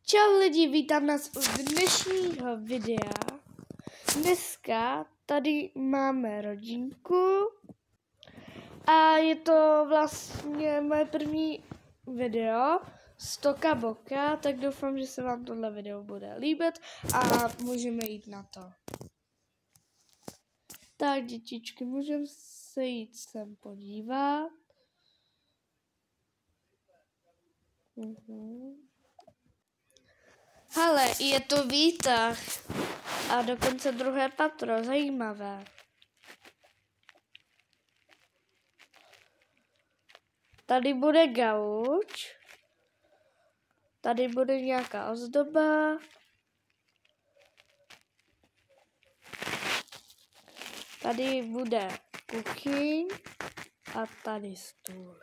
Čau lidi, vítám nás u dnešního videa. Dneska tady máme rodinku a je to vlastně moje první video z Toka Boka, tak doufám, že se vám tohle video bude líbit a můžeme jít na to. Tak dětičky, můžeme se jít sem podívat. Hele, je to výtah a dokonce druhé patro, zajímavé. Tady bude gauč, tady bude nějaká ozdoba, tady bude kuchyň a tady stůl.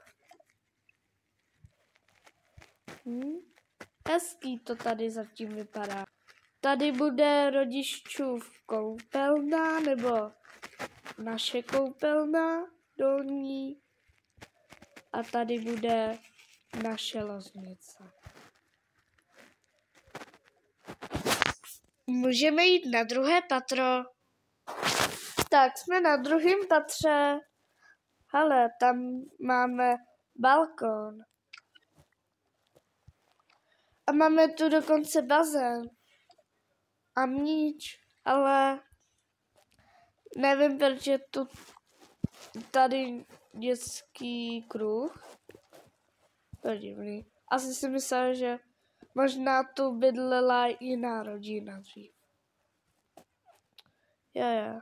Hezký to tady zatím vypadá. Tady bude rodičův koupelna, nebo naše koupelna dolní. A tady bude naše ložnice. Můžeme jít na druhé patro. Tak, jsme na druhém patře. Hele, tam máme balkon. A máme tu dokonce bazén a míč, ale nevím, proč je tu tady dětský kruh. To je divný. Asi si myslel, že možná tu bydlela jiná rodina dřív. Jo.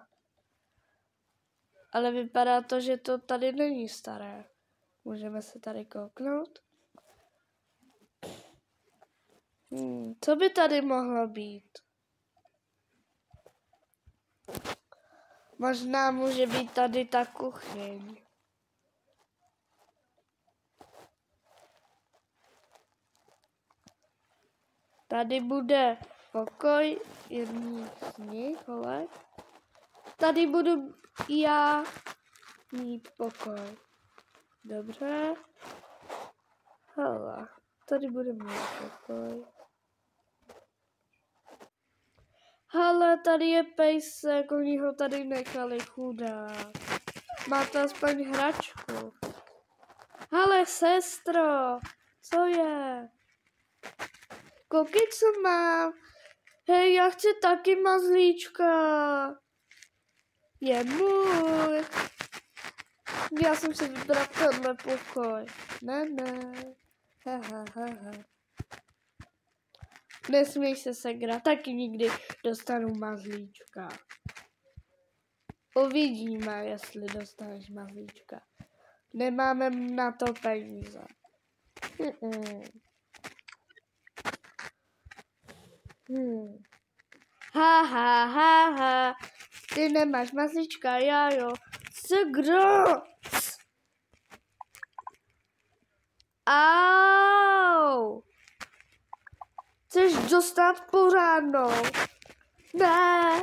Ale vypadá to, že to tady není staré. Můžeme se tady kouknout. Co by tady mohlo být? Možná může být tady ta kuchyň. Tady bude pokoj jedný z nich, holek. Tady budu já mít pokoj. Dobře. Hele, tady bude mít pokoj. Hele, tady je pejsek, oni ho tady nechali, chudák. Máte aspoň hračku. Hele, sestro, co je? Koukej, co mám. Hej, já chci taky mazlíčka. Je můj. Já jsem si vybral tenhle pokoj. Ne. Nesmíš se segrat, taky nikdy dostanu mazlíčka. Uvidíme, jestli dostaneš mazlíčka. Nemáme na to peníze. Ha. Ty nemáš mazlíčka, já jo. Segro! Au! Chceš dostat pořádnou? Ne.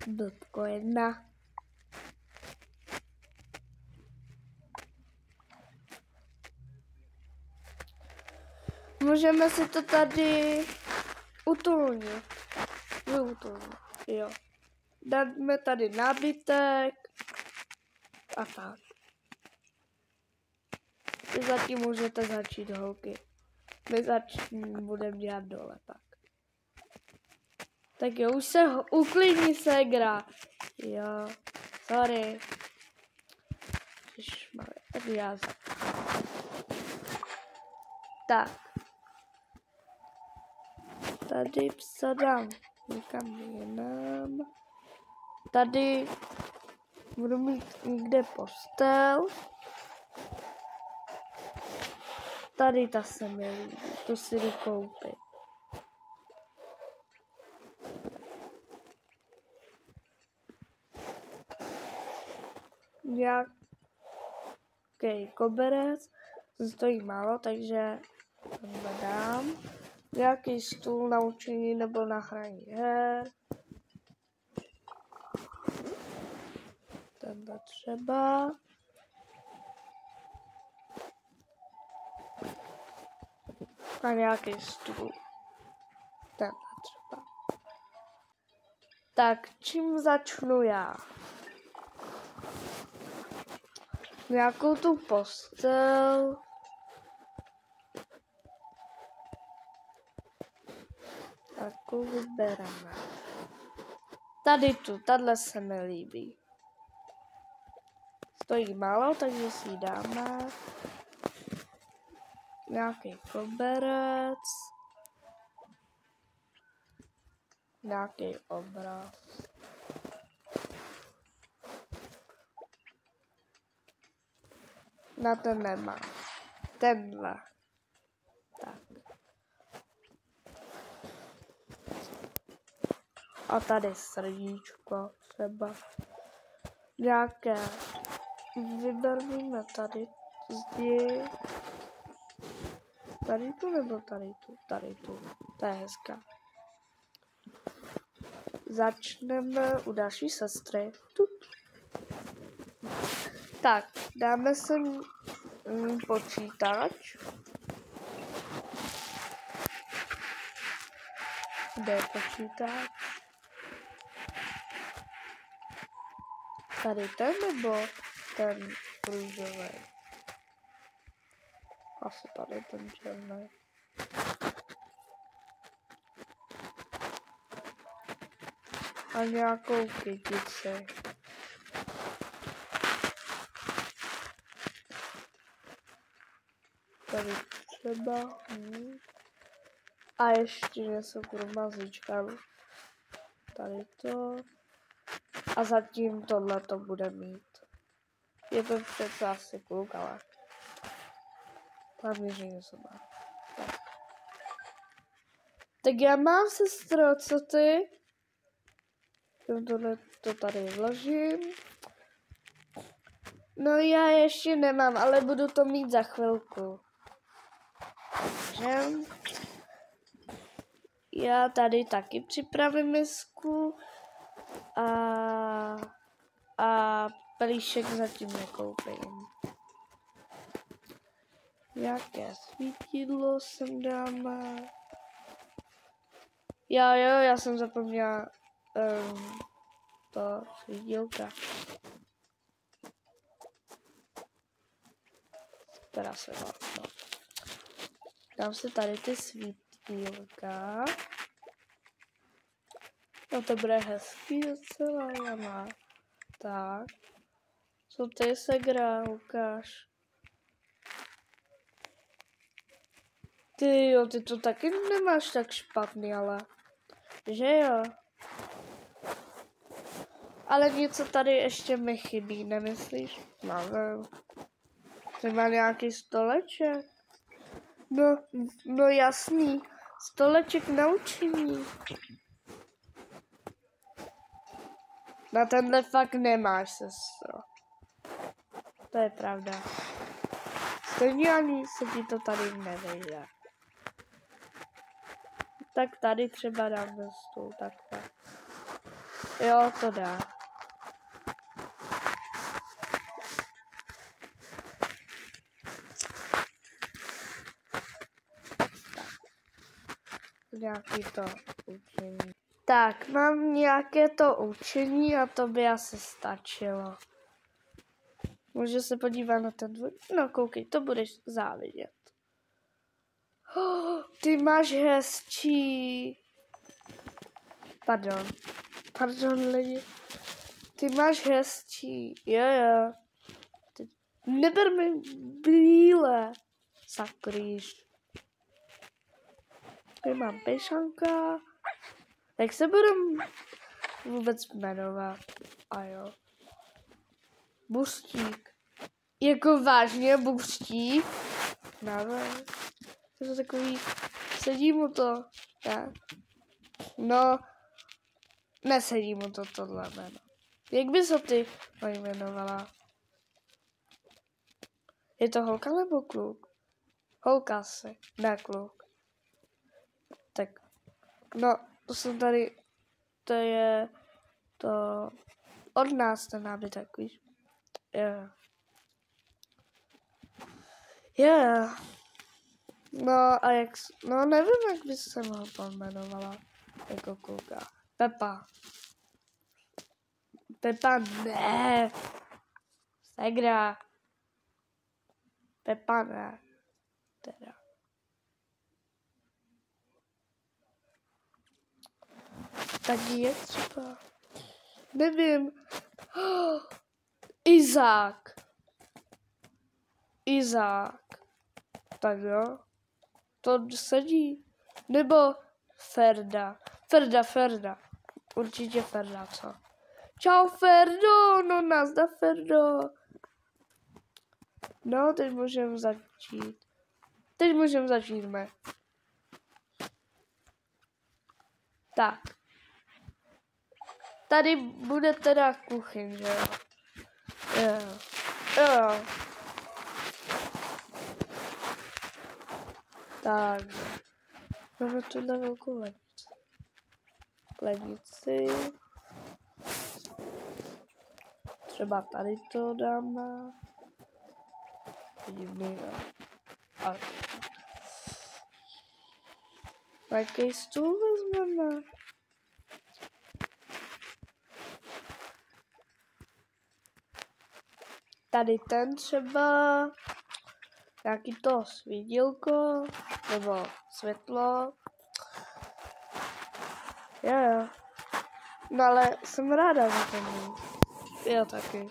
Dotko jedna. Můžeme si to tady utulnit. Jo. Dáme tady nábytek a tak. Vy zatím můžete začít, holky. My budeme dělat dole pak. Tak jo, už se uklidni ségra. Jo, sorry. Tak. Tady psa dám někam jinam. Tady budu mít někde postel. Tady ta se mi líbí, tu si jdu koupit. Nějaký koberec, stojí málo, takže tenhle dám. Nějaký stůl na učení nebo na hraní her. Tenhle třeba. Na nějaký stůl. Ten třeba. Tak, čím začnu já? Nějakou tu postel. Takovou vybereme. Tady tu, tahle se mi líbí. Stojí málo, takže si ji dáme. Nějaký koberec. Nějaký obraz. Na ten nemám. Tenhle. Tak. A tady srdíčko třeba. Nějaké. Vybarvíme tady zdi. Tady tu nebo tady tu? Tady tu. To je hezká. Začneme u další sestry. Tak, dáme sem počítač. Kde je počítač? Tady ten nebo ten růžový? Asi tady ten černý. A nějakou kytici. Tady třeba. A ještě něco k mazíčkám. Tady to. A zatím tohle to bude mít. Je to přece asi kluk, ale hlavně, že něco má. Tak já mám, sestro, co ty? Tohle to tady vložím. No já ještě nemám, ale budu to mít za chvilku. Takže já tady taky připravím misku a pelíšek zatím nekoupím. Jaké svítidlo sem dáme? Jo, já jsem zapomněla to svítilka. Teda se no. Dám si tady ty svítilka. No to bude hezký docela, Jana. Tak. Co ty segra, ukáž. Ty jo, ty to taky nemáš tak špatný, ale. Že jo? Ale něco tady ještě mi chybí, nemyslíš? Nevím. Ty má nějaký stoleček? No jasný. Stoleček na učení. Na tenhle fakt nemáš, sestro. To je pravda. Stejně ani se ti to tady nevejde. Tak tady třeba dám na stůl, takhle. Jo, to dá. Nějaký to učení. Tak, mám nějaké to učení a to by asi stačilo. Můžu se podívat na ten tvůj. No koukej, to budeš závidět. Oh, ty máš hezčí. Pardon lidi. Ty máš hezčí. Jo. Neber mi bílé. Sakrýš. Tady mám pejšanka. Jak se budu vůbec jmenovat? A jo. Bustík. Jako vážně Bustík? Nevím. To je takový, sedí mu to, tak. No, nesedí mu to tohle jméno. Jak bys ho ty pojmenovala? Je to holka nebo kluk? Holka asi, ne kluk. Tak, no, to jsem tady, to je to od nás ten nábytek, víš? Yeah. No a jak, no nevím, jak by se ho pojmenovala jako kulka. Pepa. Pepa ne. Segra. Pepa ne. Teda. Tak je třeba. Nevím. Izák. Tak jo. To sedí. Nebo Ferda. Ferda. Určitě Ferda, co? Čau Ferdo, no nazdar Ferdo. No, teď můžeme začít. Tak. Tady bude teda kuchyň, že jo? Jo. Takže. Máme tuhle velkou lednici. Třeba tady to dáme. Divný, jo. A jaký stůl vezmeme? Tady ten třeba, nějaký to svítilko, nebo světlo. Jo. No ale jsem ráda za to mít. Já taky.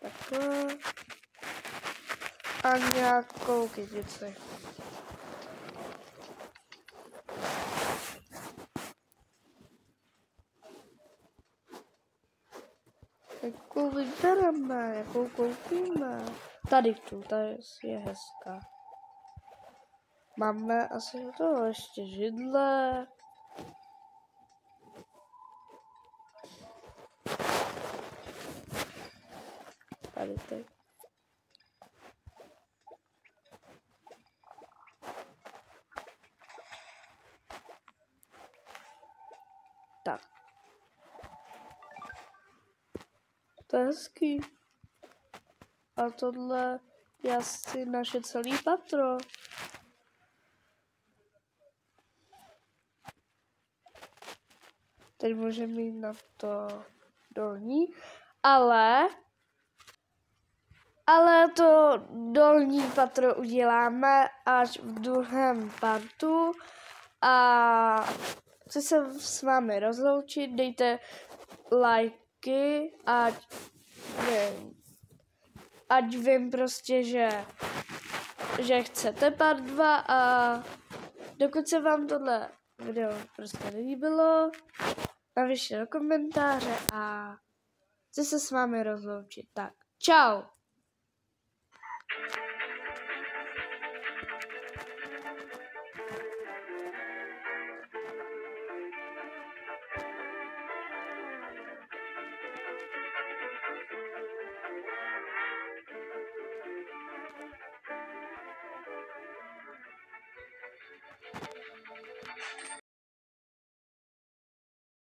Takhle. A nějakou kytici. Jakou vybereme, jakou koupíme. Tady je hezká. Máme asi to ještě židle. Tady teď. Tak. To je hezký. A tohle je asi naše celé patro. Teď můžeme jít na to dolní, ale to dolní patro uděláme až v druhém partu a chci se s vámi rozloučit, dejte lajky, ať vím prostě, že chcete part 2 a dokud se vám tohle video prostě nelíbilo, napište do komentáře a chci se s vámi rozloučit. Tak, čau!